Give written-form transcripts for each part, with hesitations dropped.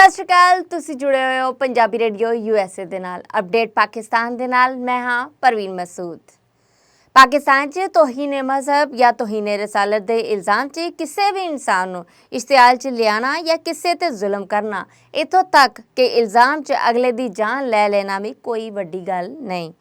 ਸਤਿ ਸ਼੍ਰੀ ਅਕਾਲ। ਤੁਸੀਂ ਜੁੜੇ ਹੋਏ ਹੋ ਪੰਜਾਬੀ ਰੇਡੀਓ USA ਦੇ ਨਾਲ। ਅਪਡੇਟ ਪਾਕਿਸਤਾਨ ਦੇ ਨਾਲ ਮੈਂ ਹਾਂ ਪਰਵੀਨ ਮਸੂਦ। ਪਾਕਿਸਤਾਨ 'ਚ ਤੋਹੀਨ ਮਜ਼ਹਬ ਜਾਂ ਤੋਹੀਨ ਰਸਾਲਤ ਦੇ ਇਲਜ਼ਾਮ 'ਚ ਕਿਸੇ ਵੀ ਇਨਸਾਨ ਨੂੰ ਇਸ਼ਤਿਹਾਲ 'ਚ ਲਿਆਣਾ ਜਾਂ ਕਿਸੇ ਤੇ ਜ਼ੁਲਮ ਕਰਨਾ, ਇੱਥੋਂ ਤੱਕ ਕਿ ਇਲਜ਼ਾਮ 'ਚ ਅਗਲੇ ਦੀ ਜਾਨ ਲੈ ਲੈਣਾ ਵੀ ਕੋਈ ਵੱਡੀ ਗੱਲ ਨਹੀਂ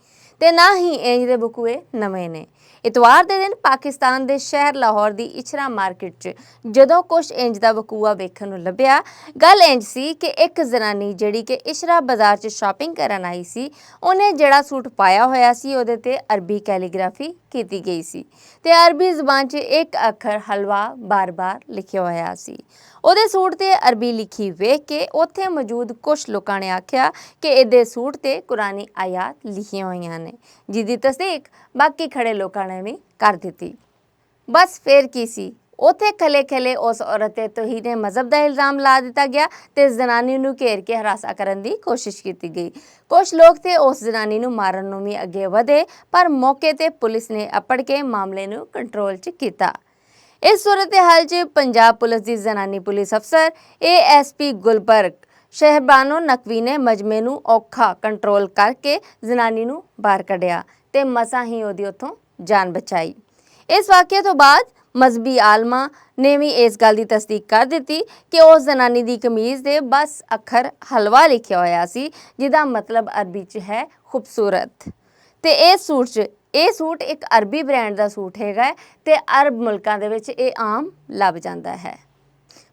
ਤੇ ਨਾ ਹੀ ਇੰਜ ਦੇ ਬਕੂਏ ਨਵੇਂ ਨੇ। ਇਤਵਾਰ ਦੇ ਦਿਨ ਪਾਕਿਸਤਾਨ ਦੇ ਸ਼ਹਿਰ ਲਾਹੌਰ ਦੀ ਇਚਰਾ ਮਾਰਕੀਟ 'ਚ ਜਦੋਂ ਕੁਛ ਇੰਜ ਦਾ ਵਕੂਆ ਵੇਖਣ ਨੂੰ ਲੱਭਿਆ। ਗੱਲ ਇੰਜ ਸੀ ਕਿ ਇੱਕ ਜ਼ਨਾਨੀ ਜਿਹੜੀ ਕਿ ਇਚਰਾ ਬਾਜ਼ਾਰ 'ਚ ਸ਼ਾਪਿੰਗ ਕਰਨ ਆਈ ਸੀ, ਉਹਨੇ ਜਿਹੜਾ ਸੂਟ ਪਾਇਆ ਹੋਇਆ ਸੀ ਉਹਦੇ ਤੇ ਅਰਬੀ ਕੈਲੀਗ੍ਰਾਫੀ ਕੀਤੀ ਗਈ ਸੀ ਤੇ ਅਰਬੀ ਜ਼ੁਬਾਨ 'ਚ ਇੱਕ ਅੱਖਰ ਹਲਵਾ ਬਾਰ-ਬਾਰ ਲਿਖਿਆ ਹੋਇਆ ਸੀ। ਉਹਦੇ ਸੂਟ ਤੇ ਅਰਬੀ ਲਿਖੀ ਵੇਖ ਕੇ ਉੱਥੇ ਮੌਜੂਦ ਕੁਝ ਲੋਕਾਂ ਨੇ ਆਖਿਆ ਕਿ ਇਹਦੇ ਸੂਟ ਤੇ ਕੁਰਾਨੀ ਆਇਤ ਲਿਖੀਆਂ ਹੋਈਆਂ ਨੇ, ਜਿਹਦੀ ਤਸਦੀਕ ਬਾਕੀ ਖੜੇ ਲੋਕਾਂ ਨੇ ਵੀ ਕਰ ਦਿੱਤੀ। ਬਸ ਫਿਰ ਕੀ ਸੀ, ਉੱਥੇ ਖਲੇ ਉਸ ਔਰਤ ਤੇ ਤੋਹੀਨ ਮਜ਼ਹਬ ਦਾ ਇਲਜ਼ਾਮ ਲਾ ਦਿੱਤਾ ਗਿਆ ਤੇ ਜ਼ਨਾਨੀ ਨੂੰ ਘੇਰ ਕੇ ਹਰਾਸਾ ਕਰਨ ਦੀ ਕੋਸ਼ਿਸ਼ ਕੀਤੀ ਗਈ। ਕੁਝ ਲੋਕ ਤੇ ਉਸ ਜ਼ਨਾਨੀ ਨੂੰ ਮਾਰਨ ਨੂੰ ਵੀ ਅੱਗੇ ਵਧੇ, ਪਰ ਮੌਕੇ ਤੇ ਪੁਲਿਸ ਨੇ ਅਪੜ ਕੇ ਮਾਮਲੇ ਨੂੰ ਕੰਟਰੋਲ 'ਚ ਕੀਤਾ। ਇਸ ਸੂਰਤ-ਏ-ਹਾਲ 'ਚ ਪੰਜਾਬ ਪੁਲਿਸ ਦੀ ਜ਼ਨਾਨੀ ਪੁਲਿਸ ਅਫਸਰ ASP ਗੁਲਬਰਗ ਸ਼ਹਿਬਾਨੋ ਨਕਵੀ ਨੇ ਮਜਮੇ ਨੂੰ ਔਖਾ ਕੰਟਰੋਲ ਕਰਕੇ ਜ਼ਨਾਨੀ ਨੂੰ ਬਾਹਰ ਕੱਢਿਆ ਤੇ ਮਸਾਂ ਹੀ ਉਹਦੀ ਉੱਥੋਂ ਜਾਨ ਬਚਾਈ। ਇਸ ਵਾਕਿਆ ਤੋਂ ਬਾਅਦ ਮਜ਼ਹਬੀ ਆਲਮਾਂ ਨੇ ਵੀ ਇਸ ਗੱਲ ਦੀ ਤਸਦੀਕ ਕਰ ਦਿੱਤੀ ਕਿ ਉਸ ਜ਼ਨਾਨੀ ਦੀ ਕਮੀਜ਼ ਦੇ ਬਸ ਅੱਖਰ ਹਲਵਾ ਲਿਖਿਆ ਹੋਇਆ ਸੀ, ਜਿਹਦਾ ਮਤਲਬ ਅਰਬੀ 'ਚ ਹੈ ਖੂਬਸੂਰਤ। ਤੇ ਇਹ ਸੂਟ ਇੱਕ ਅਰਬੀ ਬ੍ਰਾਂਡ ਦਾ ਸੂਟ ਹੈਗਾ ਤੇ ਅਰਬ ਮੁਲਕਾਂ ਦੇ ਵਿੱਚ ਇਹ ਆਮ ਲੱਭ ਜਾਂਦਾ ਹੈ।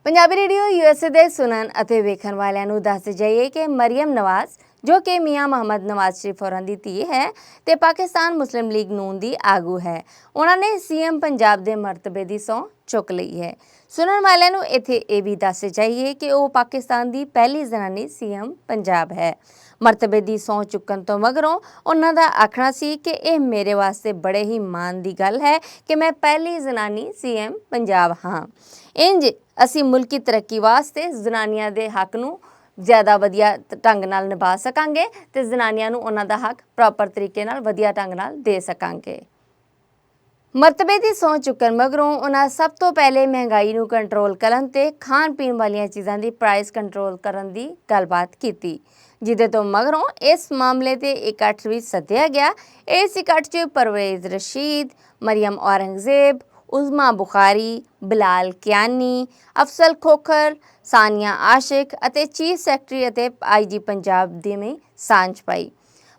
ਪੰਜਾਬੀ ਰੇਡੀਓ USA ਦੇ ਸੁਣਨ ਅਤੇ ਵੇਖਣ ਵਾਲਿਆਂ ਨੂੰ ਦੱਸ ਜਾਈਏ ਕਿ ਮਰੀਮ ਨਵਾਜ਼, ਜੋ ਕਿ ਮੀਆਂ ਮੁਹੰਮਦ ਨਵਾਜ਼ ਸ਼ਰੀਫ ਹੋਰਾਂ ਦੀ ਧੀ ਹੈ ਤੇ ਪਾਕਿਸਤਾਨ ਮੁਸਲਿਮ ਲੀਗ ਨੂਨ ਦੀ ਆਗੂ ਹੈ, ਉਹਨਾਂ ਨੇ CM ਪੰਜਾਬ ਦੇ ਮਰਤਬੇ ਦੀ ਸਹੁੰ ਚੁੱਕ ਲਈ ਹੈ। ਸੁਣਨ ਵਾਲਿਆਂ ਨੂੰ ਇੱਥੇ ਇਹ ਵੀ ਦੱਸ ਜਾਈਏ ਕਿ ਉਹ ਪਾਕਿਸਤਾਨ ਦੀ ਪਹਿਲੀ ਜ਼ਨਾਨੀ CM ਪੰਜਾਬ ਹੈ। ਮਰਤਬੇ ਦੀ ਸਹੁੰ ਚੁੱਕਣ ਤੋਂ ਮਗਰੋਂ ਉਹਨਾਂ ਦਾ ਆਖਣਾ ਸੀ ਕਿ ਇਹ ਮੇਰੇ ਵਾਸਤੇ ਬੜੇ ਹੀ ਮਾਣ ਦੀ ਗੱਲ ਹੈ ਕਿ ਮੈਂ ਪਹਿਲੀ ਜ਼ਨਾਨੀ CM ਪੰਜਾਬ ਹਾਂ। ਇੰਜ ਅਸੀਂ ਮੁਲਕੀ ਤਰੱਕੀ ਵਾਸਤੇ ਜ਼ਨਾਨੀਆਂ ਦੇ ਹੱਕ ਨੂੰ ਜ਼ਿਆਦਾ ਵਧੀਆ ਢੰਗ ਨਾਲ ਨਿਭਾ ਸਕਾਂਗੇ ਤੇ ਜ਼ਨਾਨੀਆਂ ਨੂੰ ਉਹਨਾਂ ਦਾ ਹੱਕ ਪ੍ਰੋਪਰ ਤਰੀਕੇ ਨਾਲ ਵਧੀਆ ਢੰਗ ਨਾਲ ਦੇ ਸਕਾਂਗੇ। ਮਰਤਬੇ ਦੀ ਸਹੁੰ ਚੁੱਕਣ ਮਗਰੋਂ ਉਹਨਾਂ ਸਭ ਤੋਂ ਪਹਿਲੇ ਮਹਿੰਗਾਈ ਨੂੰ ਕੰਟਰੋਲ ਕਰਨ ਤੇ ਖਾਣ ਪੀਣ ਵਾਲੀਆਂ ਚੀਜ਼ਾਂ ਦੀ ਪ੍ਰਾਈਸ ਕੰਟਰੋਲ ਕਰਨ ਦੀ ਗੱਲਬਾਤ ਕੀਤੀ, ਜਿਹਦੇ ਤੋਂ ਮਗਰੋਂ ਇਸ ਮਾਮਲੇ ਤੇ ਇਕੱਠ ਵੀ ਸੱਦਿਆ ਗਿਆ। ਇਸ ਇਕੱਠ 'ਚ ਪਰਵੇਜ਼ ਰਸ਼ੀਦ, ਮਰੀਮ ਔਰੰਗਜ਼ੇਬ, ਉਜ਼ਮਾ ਬੁਖਾਰੀ, ਬਿਲਾਲ ਕਿਆਨੀ, ਅਫਸਲ ਖੋਖਰ, ਸਾਨੀਆ ਆਸ਼ਿਕ ਅਤੇ ਚੀਫ ਸੈਕਟਰੀ ਅਤੇ IG ਪੰਜਾਬ ਦੀ ਵੀ ਸਾਂਝ ਪਾਈ।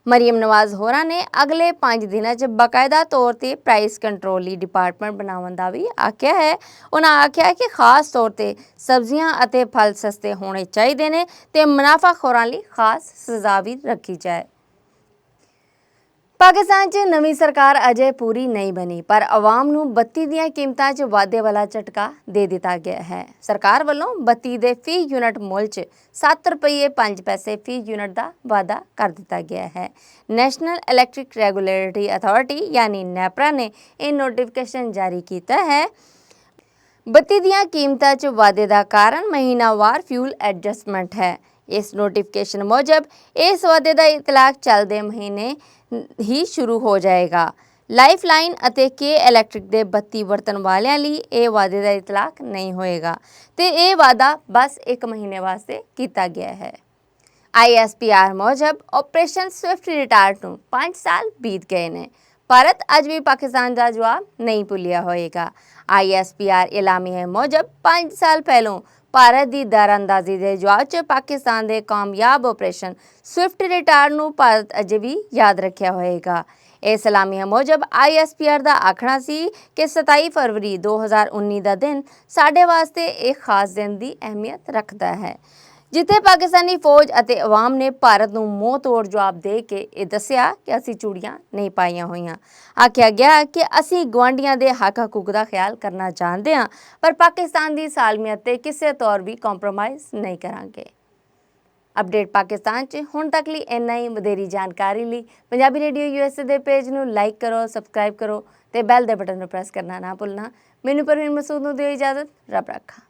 ਮਰੀਮ ਨਵਾਜ਼ ਹੋਰਾਂ ਨੇ ਅਗਲੇ 5 ਦਿਨਾਂ 'ਚ ਬਾਕਾਇਦਾ ਤੌਰ ਤੇ ਪ੍ਰਾਈਸ ਕੰਟਰੋਲ ਲਈ ਡਿਪਾਰਟਮੈਂਟ ਬਣਾਉਣ ਦਾ ਵੀ ਆਖਿਆ ਹੈ। ਉਹਨਾਂ ਆਖਿਆ ਕਿ ਖਾਸ ਤੌਰ ਤੇ ਸਬਜ਼ੀਆਂ ਅਤੇ ਫਲ ਸਸਤੇ ਹੋਣੇ ਚਾਹੀਦੇ ਨੇ ਤੇ ਮੁਨਾਫਾਖੋਰਾਂ ਲਈ ਖਾਸ ਸਜ਼ਾ ਵੀ ਰੱਖੀ ਜਾਏ। ਪਾਕਿਸਤਾਨ 'ਚ ਨਵੀਂ ਸਰਕਾਰ ਅਜੇ ਪੂਰੀ ਨਹੀਂ ਬਣੀ, ਪਰ ਆਵਾਮ ਨੂੰ ਬੱਤੀ ਦੀਆਂ ਕੀਮਤਾਂ 'ਚ ਵਾਧੇ ਵਾਲਾ ਝਟਕਾ ਦੇ ਦਿੱਤਾ ਗਿਆ ਹੈ। ਸਰਕਾਰ ਵੱਲੋਂ ਬੱਤੀ ਦੇ ਫੀ ਯੂਨਿਟ ਮੁੱਲ 'ਚ 7 ਰੁਪਏ 5 ਪੈਸੇ ਫੀ ਯੂਨਿਟ ਦਾ ਵਾਧਾ ਕਰ ਦਿੱਤਾ ਗਿਆ ਹੈ। ਨੈਸ਼ਨਲ ਇਲੈਕਟ੍ਰਿਕ ਰੈਗੂਲੇਟਰੀ ਅਥਾਰਟੀ ਯਾਨੀ ਨੈਪਰਾ ਨੇ ਇਹ ਨੋਟੀਫਿਕੇਸ਼ਨ ਜਾਰੀ ਕੀਤਾ ਹੈ। ਬੱਤੀ ਦੀਆਂ ਕੀਮਤਾਂ 'ਚ ਵਾਧੇ ਦਾ ਕਾਰਨ ਮਹੀਨਾਵਾਰ ਫਿਊਲ ਐਡਜਸਟਮੈਂਟ ਹੈ। ਇਸ ਨੋਟੀਫਿਕੇਸ਼ਨ ਮੁਜਬ ਇਸ ਵਾਧੇ ਦਾ ਇਤਲਾਕ ਚੱਲਦੇ ਮਹੀਨੇ ਹੀ ਸ਼ੁਰੂ ਹੋ ਜਾਏਗਾ। ਲਾਈਫਲਾਈਨ ਅਤੇ K ਇਲੈਕਟ੍ਰਿਕ ਦੇ ਬੱਤੀ ਵਰਤਣ ਵਾਲਿਆਂ ਲਈ ਇਹ ਵਾਧੇ ਦਾ ਇਤਲਾਕ ਨਹੀਂ ਹੋਏਗਾ ਤੇ ਇਹ ਵਾਧਾ ਬਸ 1 ਮਹੀਨੇ ਵਾਸਤੇ ਕੀਤਾ ਗਿਆ ਹੈ। ISPR ਮੁਜਬ ਆਪਰੇਸ਼ਨ ਸਵਿਫਟ ਰਿਟਾਰਟ ਨੂੰ 5 ਸਾਲ ਬੀਤ ਗਏ ਨੇ। ਭਾਰਤ ਅੱਜ ਵੀ ਪਾਕਿਸਤਾਨ ਦਾ ਜਵਾਬ ਨਹੀਂ ਭੁੱਲਿਆ ਹੋਏਗਾ। ISPR ਇਲਾਮੀਏ ਮੁਜਬ 5 ਸਾਲ ਪਹਿਲੋਂ ਭਾਰਤ ਦੀ ਦਰਅੰਦਾਜ਼ੀ ਦੇ ਜਵਾਬ 'ਚ ਪਾਕਿਸਤਾਨ ਦੇ ਕਾਮਯਾਬ ਆਪਰੇਸ਼ਨ ਸਵਿਫਟ ਰਿਟਾਰਟ ਨੂੰ ਭਾਰਤ ਅਜੇ ਵੀ ਯਾਦ ਰੱਖਿਆ ਹੋਏਗਾ। ਇਸ ਇਲਾਮੀਏ ਮੁਜਬ ISPR ਦਾ ਆਖਣਾ ਸੀ ਕਿ 27 ਫਰਵਰੀ 2019 ਦਾ ਦਿਨ ਸਾਡੇ ਵਾਸਤੇ ਇੱਕ ਖਾਸ ਦਿਨ ਦੀ ਅਹਿਮੀਅਤ ਰੱਖਦਾ ਹੈ, ਜਿੱਥੇ ਪਾਕਿਸਤਾਨੀ ਫੌਜ ਅਤੇ ਅਵਾਮ ਨੇ ਭਾਰਤ ਨੂੰ ਮੂੰਹ ਤੋੜ ਜਵਾਬ ਦੇ ਕੇ ਇਹ ਦੱਸਿਆ ਕਿ ਅਸੀਂ ਚੂੜੀਆਂ ਨਹੀਂ ਪਾਈਆਂ ਹੋਈਆਂ। ਆਖਿਆ ਗਿਆ ਕਿ ਅਸੀਂ ਗੁਆਂਢੀਆਂ ਦੇ ਹੱਕ ਹਕੂਕ ਦਾ ਖਿਆਲ ਕਰਨਾ ਚਾਹੁੰਦੇ ਹਾਂ, ਪਰ ਪਾਕਿਸਤਾਨ ਦੀ ਸਾਲਮੀਅਤ ਤੇ ਕਿਸੇ ਤੌਰ ਵੀ ਕੰਪਰੋਮਾਈਜ਼ ਨਹੀਂ ਕਰਾਂਗੇ। ਅਪਡੇਟ ਪਾਕਿਸਤਾਨ 'ਚ ਹੁਣ ਤੱਕ ਲਈ ਇੰਨਾ ਹੀ। ਵਧੇਰੀ ਜਾਣਕਾਰੀ ਲਈ ਪੰਜਾਬੀ ਰੇਡੀਓ USA ਦੇ ਪੇਜ ਨੂੰ ਲਾਈਕ ਕਰੋ, ਸਬਸਕ੍ਰਾਈਬ ਕਰੋ ਤੇ ਬੈਲ ਦੇ ਬਟਨ ਨੂੰ ਪ੍ਰੈਸ ਕਰਨਾ ਨਾ ਭੁੱਲਣਾ। ਮੈਨੂੰ ਪਰਵੀਨ ਮਸੂਦ ਨੂੰ ਦਿਓ ਇਜਾਜ਼ਤ। ਰੱਬ ਰਾਖਾ।